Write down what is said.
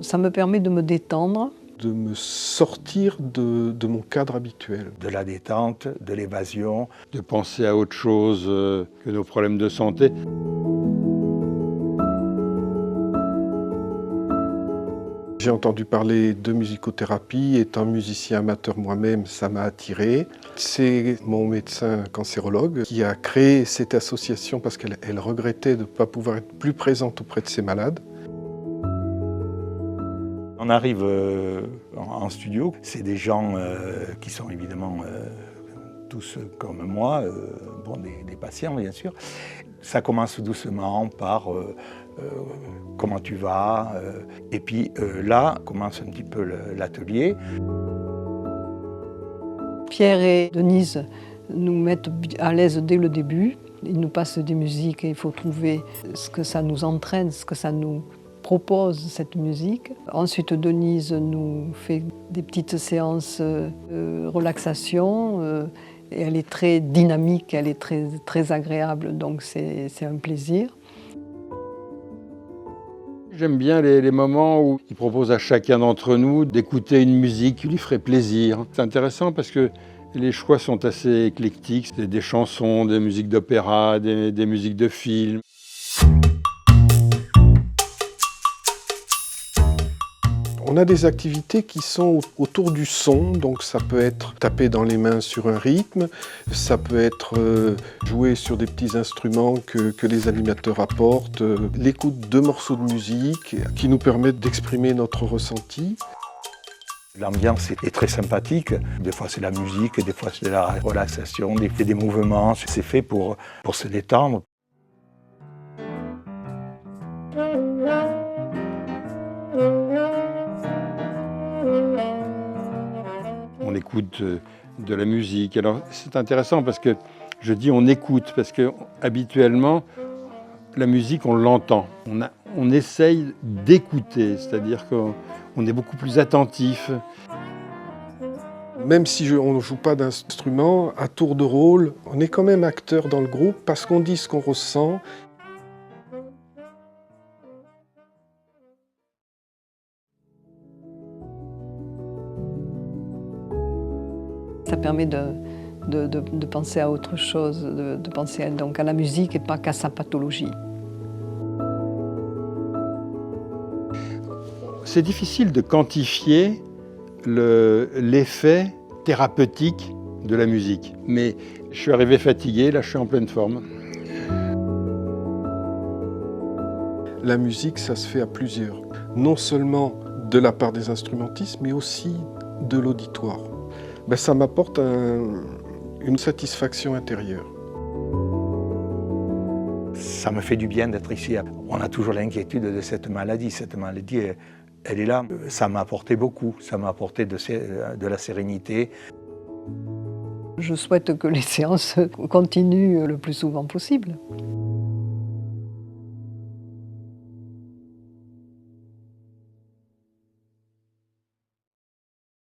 Ça me permet de me détendre. De me sortir de mon cadre habituel. De la détente, de l'évasion. De penser à autre chose que nos problèmes de santé. J'ai entendu parler de musicothérapie. Étant musicien amateur moi-même, ça m'a attiré. C'est mon médecin cancérologue qui a créé cette association parce qu'elle regrettait de ne pas pouvoir être plus présente auprès de ses malades. On arrive en studio, c'est des gens qui sont évidemment tous comme moi, des patients bien sûr. Ça commence doucement par comment tu vas, et puis là commence un petit peu l'atelier. Pierre et Denise nous mettent à l'aise dès le début. Ils nous passent des musiques et il faut trouver ce que ça nous entraîne, ce que ça nous propose, cette musique. Ensuite, Denise nous fait des petites séances de relaxation. Et elle est très dynamique, elle est très agréable, donc c'est un plaisir. J'aime bien les moments où il propose à chacun d'entre nous d'écouter une musique qui lui ferait plaisir. C'est intéressant parce que les choix sont assez éclectiques. C'est des chansons, des musiques d'opéra, des musiques de films. On a des activités qui sont autour du son, donc ça peut être taper dans les mains sur un rythme, ça peut être jouer sur des petits instruments que les animateurs apportent, l'écoute de morceaux de musique qui nous permettent d'exprimer notre ressenti. L'ambiance est très sympathique, des fois c'est la musique, des fois c'est la relaxation, des mouvements, c'est fait pour se détendre. On écoute de la musique. Alors c'est intéressant parce que je dis on écoute, parce que habituellement la musique on l'entend. On essaye d'écouter, c'est-à-dire qu'on est beaucoup plus attentif. Même si on ne joue pas d'instrument, à tour de rôle, on est quand même acteur dans le groupe parce qu'on dit ce qu'on ressent. Ça permet de penser à autre chose, de penser donc à la musique et pas qu'à sa pathologie. C'est difficile de quantifier l'effet thérapeutique de la musique. Mais je suis arrivé fatigué, là je suis en pleine forme. La musique, ça se fait à plusieurs. Non seulement de la part des instrumentistes, mais aussi de l'auditoire. Ça m'apporte une satisfaction intérieure. Ça me fait du bien d'être ici. On a toujours l'inquiétude de cette maladie. Cette maladie, elle est là. Ça m'a apporté beaucoup. Ça m'a apporté de la sérénité. Je souhaite que les séances continuent le plus souvent possible.